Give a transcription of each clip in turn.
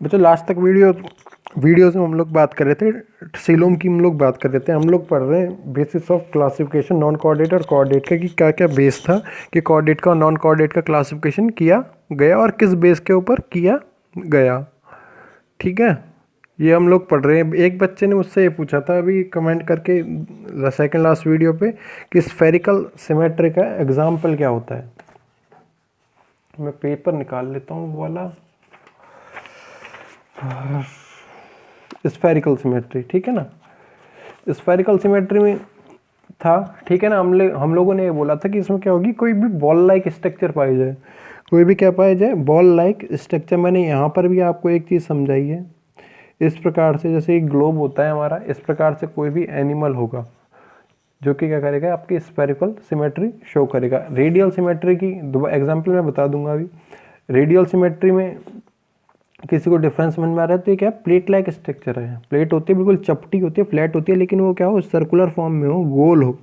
बच्चों लास्ट तक वीडियो से हम लोग बात कर रहे थे, सीलोम की हम लोग बात कर रहे थे। हम लोग पढ़ रहे हैं basis of classification non coordinate और कोऑर्डिनेट का, कि क्या क्या बेस था कि कोऑर्डिनेट का और नॉन कोऑर्डिनेट का क्लासिफिकेशन किया गया और किस बेस के ऊपर किया गया। ठीक है, ये हम लोग पढ़ रहे हैं। एक बच्चे ने मुझसे ये पूछा था अभी कमेंट करके सेकंड लास्ट वीडियो पे कि स्फेरिकल सिमेट्री का एग्जाम्पल क्या होता है। मैं पेपर निकाल लेता हूँ वो वाला, स्फेरिकल सिमेट्री। ठीक है ना, स्फेरिकल सिमेट्री में था, ठीक है ना, हम लोगों ने ये बोला था कि इसमें क्या होगी, कोई भी बॉल लाइक स्ट्रक्चर पाई जाए, कोई भी क्या पाया जाए, बॉल लाइक स्ट्रक्चर। मैंने यहाँ पर भी आपको एक चीज़ समझाई है। इस प्रकार से जैसे एक ग्लोब होता है हमारा, इस प्रकार से कोई भी एनिमल होगा जो कि क्या करेगा, आपकी स्फेरिकल सिमेट्री शो करेगा। रेडियल सिमेट्री की एग्जांपल मैं बता दूंगा अभी। रेडियल सिमेट्री में किसी को डिफरेंस समझ में आ रहा है तो ये क्या, प्लेट लाइक स्ट्रक्चर है। प्लेट होती है, बिल्कुल चपटी होती है, फ्लैट होती है, लेकिन वो क्या हो, सर्कुलर फॉर्म में हो, गोल हो।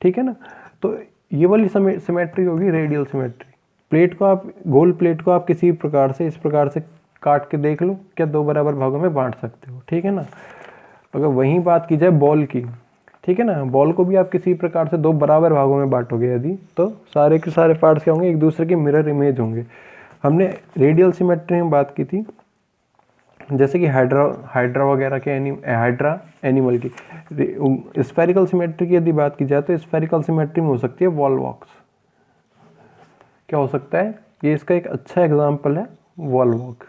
ठीक है ना, तो ये वाली सिमेट्री होगी रेडियल सिमेट्री। प्लेट को आप, गोल प्लेट को आप किसी प्रकार से इस प्रकार से काट के देख लो, क्या दो बराबर भागों में बांट सकते हो। ठीक है ना, अगर वहीं बात की जाए बॉल की, ठीक है ना, बॉल को भी आप किसी प्रकार से दो बराबर भागों में बांटोगे यदि, तो सारे के सारे पार्ट्स क्या होंगे, एक दूसरे के मिरर इमेज होंगे। हमने रेडियल सिमेट्री में बात की थी, जैसे कि हाइड्रा वगैरह के हाइड्रा एनिमल की। स्फेरिकल सिमेट्री की यदि बात की जाए तो स्फेरिकल सिमेट्री में हो सकती है वॉल वॉक्स। क्या हो सकता है, ये इसका एक अच्छा एग्जाम्पल है, वॉल वॉक।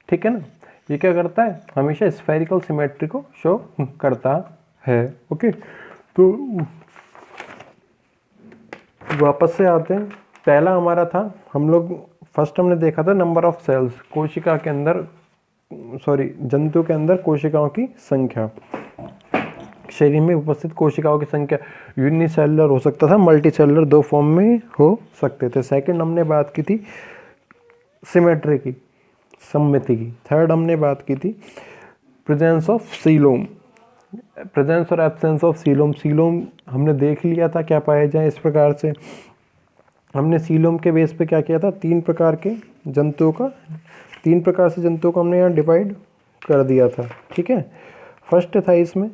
ठीक है ना, ये क्या करता है, हमेशा स्फेरिकल सिमेट्री को शो करता है। ओके, तो वापस से आते हैं। पहला हमारा था, हम लोग फर्स्ट हमने देखा था नंबर ऑफ सेल्स, कोशिका के अंदर, सॉरी जंतु के अंदर कोशिकाओं की संख्या, शरीर में उपस्थित कोशिकाओं की संख्या। यूनिसेलुलर हो सकता था, मल्टी सेलुलर, दो फॉर्म में हो सकते थे। सेकंड हमने बात की थी सिमेट्री की, सममिति की। थर्ड हमने बात की थी प्रेजेंस ऑफ सीलोम, प्रेजेंस और एब्सेंस ऑफ सीलोम। सीलोम हमने देख लिया था क्या पाया जाए, इस प्रकार से हमने सीलोम के बेस पे क्या किया था, तीन प्रकार के जंतुओं का, तीन प्रकार से जंतुओं को हमने यहाँ डिवाइड कर दिया था। ठीक है, फर्स्ट था इसमें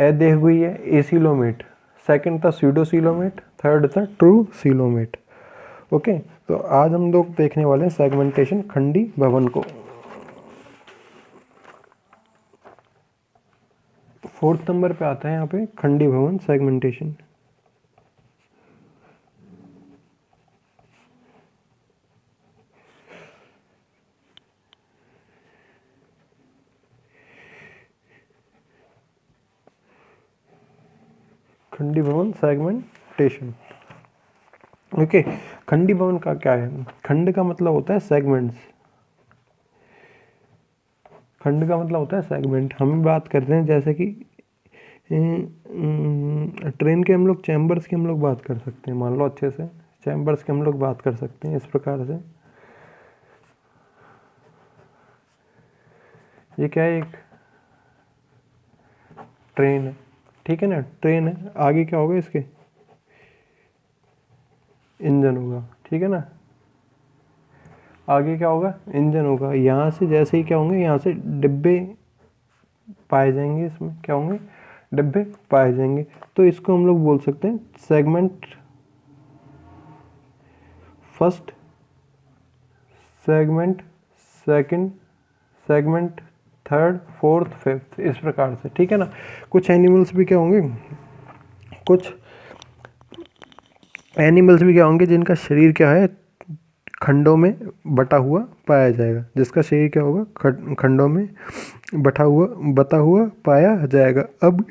अदेहगुइय एसिलोमेट, सेकंड था स्यूडोसीलोमेट, थर्ड था ट्रू सीलोमेट। ओके, तो आज हम लोग देखने वाले हैं सेगमेंटेशन, खंडी भवन को। फोर्थ नंबर पे आता है यहाँ पे खंडी भवन सेगमेंटेशन। खंडी भवन सेगमेंटेशन। ओके, खंडी भवन का क्या है, खंड का मतलब होता है सेगमेंट्स, खंड का मतलब होता है सेगमेंट। हम बात करते हैं जैसे कि ट्रेन के हम लोग चैम्बर्स की हम लोग बात कर सकते हैं, मान लो अच्छे से चैम्बर्स की हम लोग बात कर सकते हैं इस प्रकार से। ये क्या है, एक ट्रेन है, ठीक है ना, ट्रेन है, आगे क्या होगा इसके, इंजन होगा। ठीक है ना, आगे क्या होगा, इंजन होगा। यहाँ से जैसे ही क्या होंगे, यहाँ से डिब्बे पाए जाएंगे, इसमें क्या होंगे, डिब्बे पाए जाएंगे। तो इसको हम लोग बोल सकते हैं segment first, segment second, segment third, fourth, fifth, इस प्रकार से। ठीक है ना, कुछ एनिमल्स भी क्या होंगे, कुछ एनिमल्स भी क्या होंगे जिनका शरीर क्या है, खंडों में बटा हुआ पाया जाएगा, जिसका शरीर क्या होगा, खंडों में बटा हुआ पाया जाएगा। अब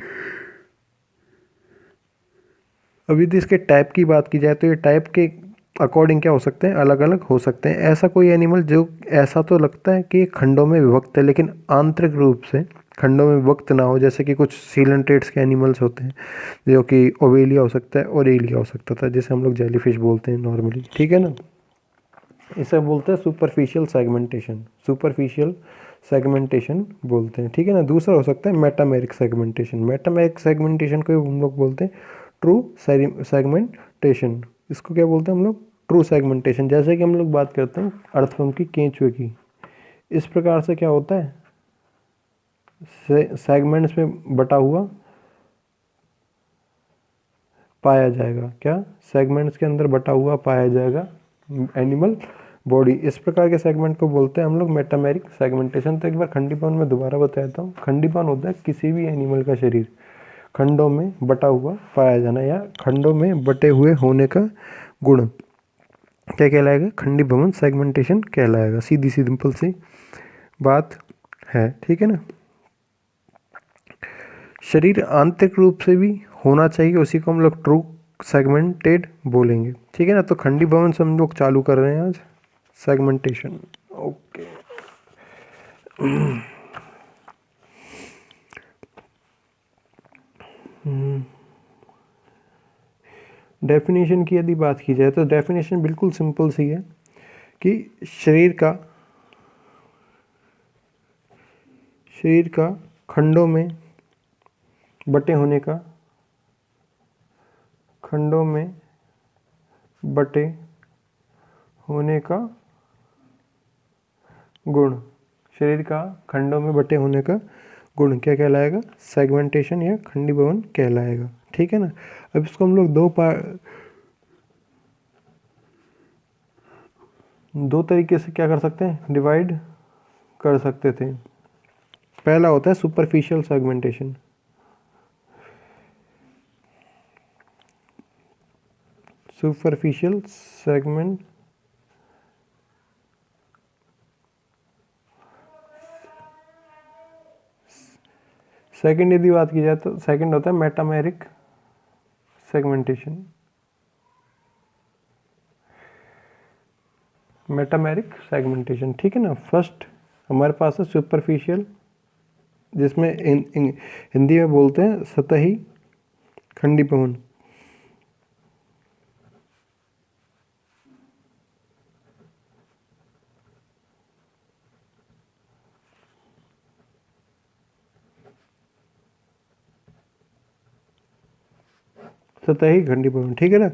अभी यदि इसके टाइप की बात की जाए तो ये टाइप के अकॉर्डिंग क्या हो सकते हैं, अलग अलग हो सकते हैं। ऐसा कोई एनिमल जो ऐसा तो लगता है कि खंडों में विभक्त है, लेकिन आंतरिक रूप से खंडों में विभक्त ना हो, जैसे कि कुछ सीलेंट्रेट्स के एनिमल्स होते हैं, जो कि ओवेलिया हो सकता है और एलिया हो सकता था, जिसे हम लोग जेलीफिश बोलते हैं नॉर्मली। ठीक है ना, इसे बोलते हैं सुपरफिशियल सेगमेंटेशन, सुपरफिशियल सेगमेंटेशन बोलते हैं। ठीक है ना, दूसरा हो सकता है मेटामेरिक सेगमेंटेशन, मेटामेरिक सेगमेंटेशन को हम लोग बोलते हैं ट्रू सेगमेंटेशन। इसको क्या बोलते हैं हम लोग, ट्रू सेगमेंटेशन, जैसे कि हम लोग बात करते हैं अर्थवर्म की, केंचुए की, इस प्रकार से क्या होता है, सेगमेंट्स में बटा हुआ पाया जाएगा। क्या? सेगमेंट्स के अंदर बटा हुआ पाया जाएगा एनिमल बॉडी। इस प्रकार के सेगमेंट को बोलते हैं हम लोग मेटामेरिक सेगमेंटेशन। तो एक बार खंडीपन में दोबारा बता देता हूँ। खंडीपन होता है किसी भी एनिमल का शरीर खंडों में बटा हुआ पाया जाना या खंडों में बटे हुए होने का गुण क्या कहलाएगा? खंडी भवन सेगमेंटेशन कहलाएगा। सीधी सी सिंपल सी बात है, ठीक है ना। शरीर आंतरिक रूप से भी होना चाहिए, उसी को हम लोग ट्रू सेगमेंटेड बोलेंगे, ठीक है ना। तो खंडी भवन से हम लोग चालू कर रहे हैं आज सेगमेंटेशन। ओके, डेफिनेशन की यदि बात की जाए तो डेफिनेशन बिल्कुल सिंपल सी है कि शरीर का खंडों में बटे होने का, खंडों में बटे होने का गुण, शरीर का खंडों में बटे होने का गुण क्या कहलाएगा? सेगमेंटेशन या खंडी भवन कहलाएगा, ठीक है ना। अब इसको हम लोग दो तरीके से क्या कर सकते हैं? डिवाइड कर सकते थे। पहला होता है superficial segmentation. Superficial segment second यदि बात की जाए तो सेकंड होता है मेटामेरिक सेगमेंटेशन। मेटामेरिक सेगमेंटेशन, ठीक है ना। फर्स्ट हमारे पास है सुपरफिशियल, जिसमें हिंदी में बोलते हैं सतही खंडी भवन। सतही खंडी भवन, ठीक है ना।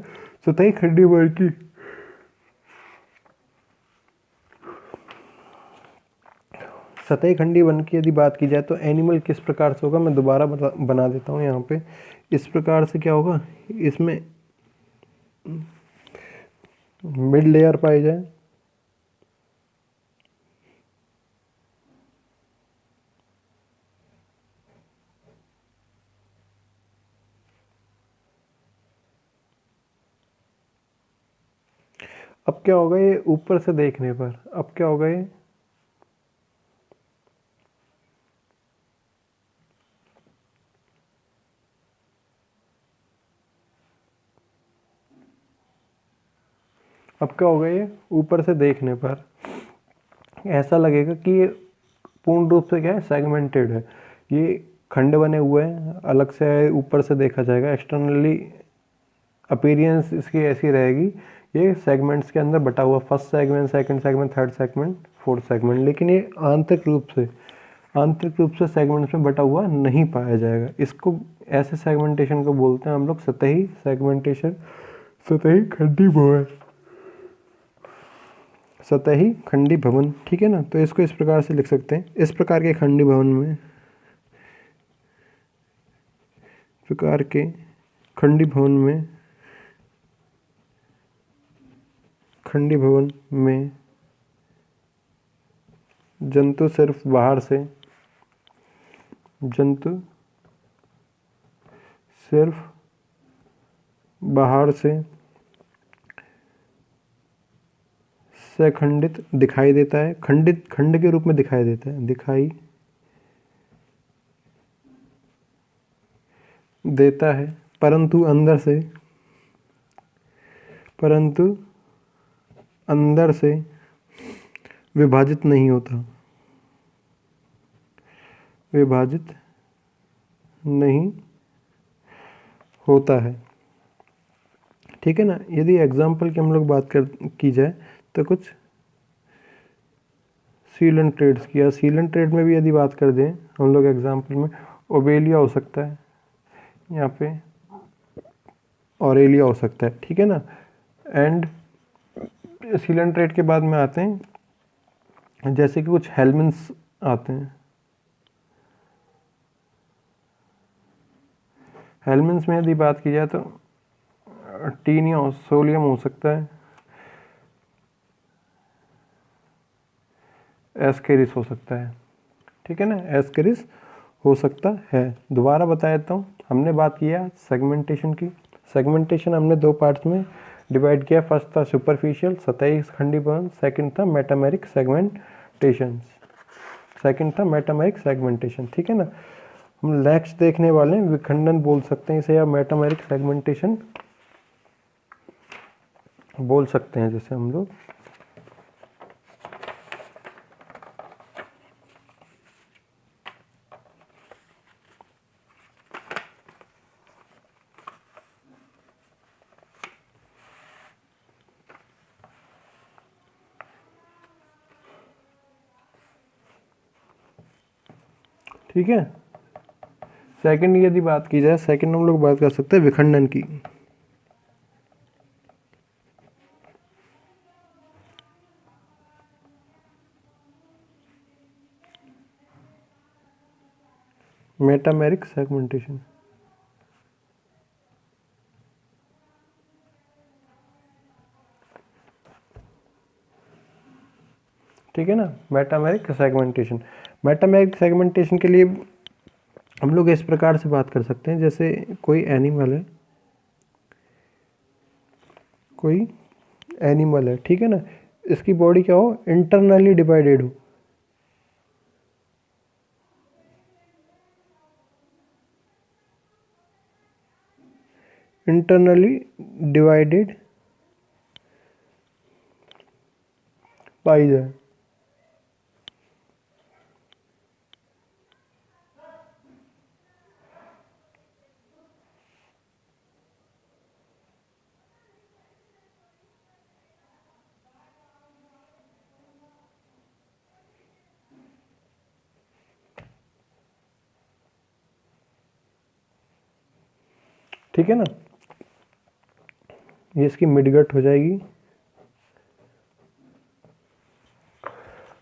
सतही खंडी भवन की सतही खंडी भवन की यदि बात की जाए तो एनिमल किस प्रकार से होगा, मैं दोबारा बना देता हूँ यहाँ पे। इस प्रकार से क्या होगा, इसमें मिड लेयर पाई जाए, अब क्या होगा ये ऊपर से देखने पर, अब क्या होगा ये अब क्या होगा ये ऊपर से देखने पर ऐसा लगेगा कि ये पूर्ण रूप से क्या है, सेगमेंटेड है। ये खंड बने हुए हैं, अलग से ऊपर से देखा जाएगा, एक्सटर्नली अपीयरेंस इसकी ऐसी रहेगी, ये सेगमेंट्स के अंदर बटा हुआ, first segment, second segment, third segment, fourth segment, लेकिन ये आंतरिक रूप से सेगमेंट्स में बटा हुआ नहीं पाया जाएगा। इसको ऐसे सेगमेंटेशन को बोलते हैं हम लोग सतही सेगमेंटेशन, सतही खंडी भवन, सतही खंडी भवन, ठीक है ना। तो इसको इस प्रकार से लिख सकते हैं, इस प्रकार के खंडी भवन में, प्रकार के खंडी भवन में, खंडी भवन में जंतु सिर्फ बाहर से, जंतु सिर्फ बाहर से सखंडित दिखाई देता है, खंड के रूप में दिखाई देता है, दिखाई देता है, परंतु अंदर से विभाजित नहीं होता, विभाजित नहीं होता है, ठीक है ना। यदि एग्जाम्पल की हम लोग बात की जाए तो कुछ सीलन ट्रेड्स की, या सीलन ट्रेड में भी यदि बात कर दें हम लोग एग्जाम्पल में, ओबेलिया हो सकता है, यहाँ पे ऑरेलिया हो सकता है, ठीक है ना। एंड सीलेंट्रेट के बाद में आते हैं जैसे कि कुछ हेल्मिन्स आते हैं। हेल्मिन्स में यदि बात की जाए तो टीन या सोलियम हो सकता है, एस्केरिस हो सकता है, ठीक है ना, एस्केरिस हो सकता है। दोबारा बता देता हूँ, हमने बात किया सेगमेंटेशन की। सेगमेंटेशन हमने दो पार्ट्स में डिवाइड किया। फर्स्ट था सुपरफिशियल सतही खंडीभवन, सेकंड था मेटामेरिक सेगमेंटेशन, ठीक है ना। हम नेक्स्ट देखने वाले हैं विखंडन बोल सकते हैं इसे, या मेटामेरिक सेगमेंटेशन बोल सकते हैं जैसे हम लोग। ठीक है, सेकंड यदि बात की जाए, सेकंड हम लोग बात कर सकते हैं विखंडन की। मेटामेरिक सेगमेंटेशन, ठीक है ना। मेटामेरिक सेगमेंटेशन, मेटामेरिक सेगमेंटेशन के लिए हम लोग इस प्रकार से बात कर सकते हैं, जैसे कोई एनिमल है, ठीक है ना, इसकी बॉडी क्या हो, इंटरनली डिवाइडेड हो, इंटरनली डिवाइडेड पाई जाए। ठीक है ना, ये इसकी मिडगट हो जाएगी।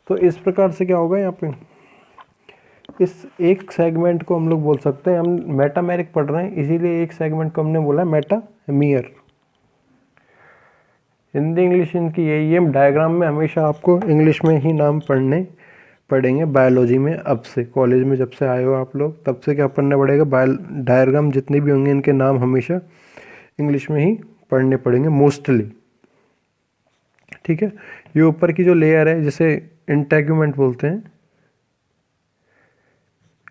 तो इस प्रकार से क्या होगा यहाँ पे, इस एक सेगमेंट को हम लोग बोल सकते हैं, हम मेटामेरिक पढ़ रहे हैं इसीलिए एक सेगमेंट को हमने बोला मेटामियर। हिंदी इंग्लिश इनकी यही है। डायग्राम में हमेशा आपको इंग्लिश में ही नाम पढ़ने पढ़ेंगे बायोलॉजी में। अब से कॉलेज में जब से आए हो आप लोग, तब से क्या पढ़ना पड़ेगा, डायग्राम जितने भी होंगे इनके नाम हमेशा इंग्लिश में ही पढ़ने पड़ेंगे मोस्टली, ठीक है। ये ऊपर की जो लेयर है जिसे इंटेगुमेंट बोलते हैं,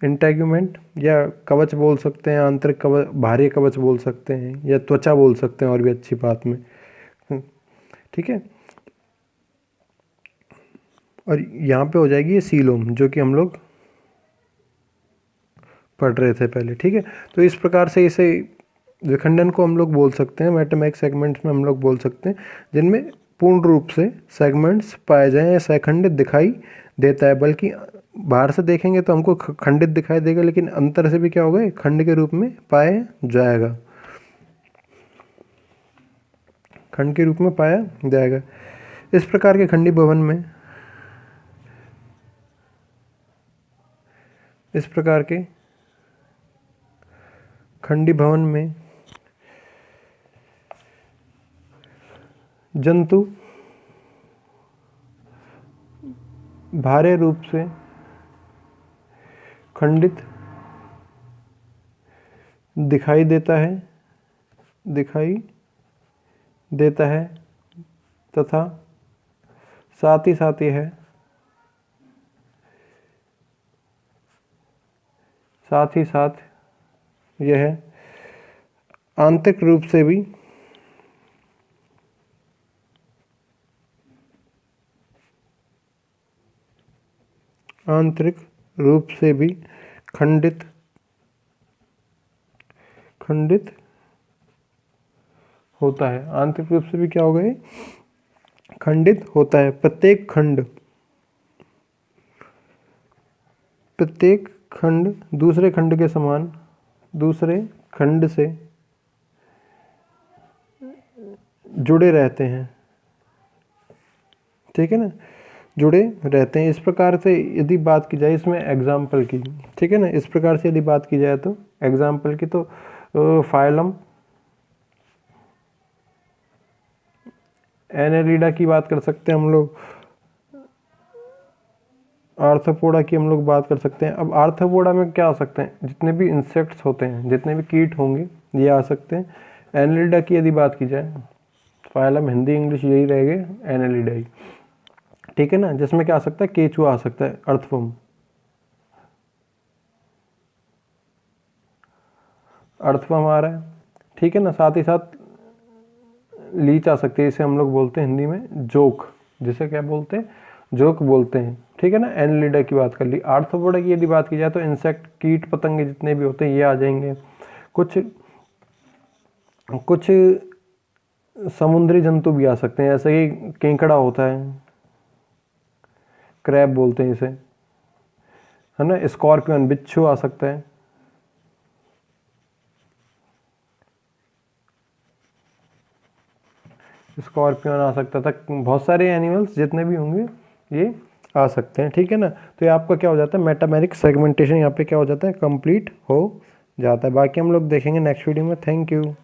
इंटेगुमेंट या कवच बोल सकते हैं, आंतरिक कवच, बाहरी कवच बोल सकते हैं, या त्वचा बोल सकते हैं और भी अच्छी बात में, ठीक है। और यहाँ पे हो जाएगी ये सीलोम, जो कि हम लोग पढ़ रहे थे पहले, ठीक है। तो इस प्रकार से इसे विखंडन को हम लोग बोल सकते हैं, मेटामेरिक सेगमेंट्स में हम लोग बोल सकते हैं, जिनमें पूर्ण रूप से सेगमेंट्स पाए जाएं या सखंडित दिखाई देता है। बल्कि बाहर से देखेंगे तो हमको खंडित दिखाई देगा, लेकिन अंतर से भी क्या होगा, खंड के रूप में पाया जाएगा, खंड के रूप में पाया जाएगा। इस प्रकार के खंडी भवन में, इस प्रकार के खंडी भवन में जंतु भारे रूप से खंडित दिखाई देता है तथा साथ ही साथ यह आंतरिक रूप से भी खंडित होता है। आंतरिक रूप से भी क्या होगा, ये खंडित होता है। प्रत्येक खंड दूसरे खंड के समान दूसरे खंड से जुड़े रहते हैं, ठीक है ना, जुड़े रहते हैं। इस प्रकार से यदि बात की जाए इसमें एग्जाम्पल की, ठीक है ना, इस प्रकार से यदि बात की जाए तो एग्जाम्पल की, तो फाइलम एनेलिडा की बात कर सकते हैं हम लोग, आर्थ्रोपोडा की हम लोग बात कर सकते हैं। अब आर्थ्रोपोडा में क्या आ सकते हैं, जितने भी इंसेक्ट्स होते हैं, जितने भी कीट होंगे ये आ सकते हैं। एनेलिडा की यदि बात की जाए, फाइलम हिंदी इंग्लिश यही रहेगा, एनेलिडा ही, ठीक है ना, जिसमें क्या आ सकता है, केचुआ आ सकता है, अर्थवर्म, अर्थवर्म आ रहा है, ठीक है ना। साथ ही साथ लीच आ सकती है, इसे हम लोग बोलते हैं हिंदी में जोक, जिसे क्या बोलते हैं, जोक बोलते हैं, ठीक है ना। एनेलिडा की बात कर ली। आर्थ्रोपोडा की यदि बात की जाए तो इंसेक्ट, कीट पतंगे जितने भी होते हैं ये आ जाएंगे। कुछ कुछ समुद्री जंतु भी आ सकते हैं, ऐसे ही केंकड़ा होता है, क्रैब बोलते हैं इसे, है ना। स्कॉर्पियन, बिच्छू आ सकता है, स्कॉर्पियन आ सकता था। बहुत सारे एनिमल्स जितने भी होंगे ये आ सकते हैं, ठीक है ना। तो ये आपका क्या हो जाता है, मेटामेरिक सेगमेंटेशन यहाँ पे क्या हो जाता है, कंप्लीट हो जाता है। बाकी हम लोग देखेंगे नेक्स्ट वीडियो में। Thank you.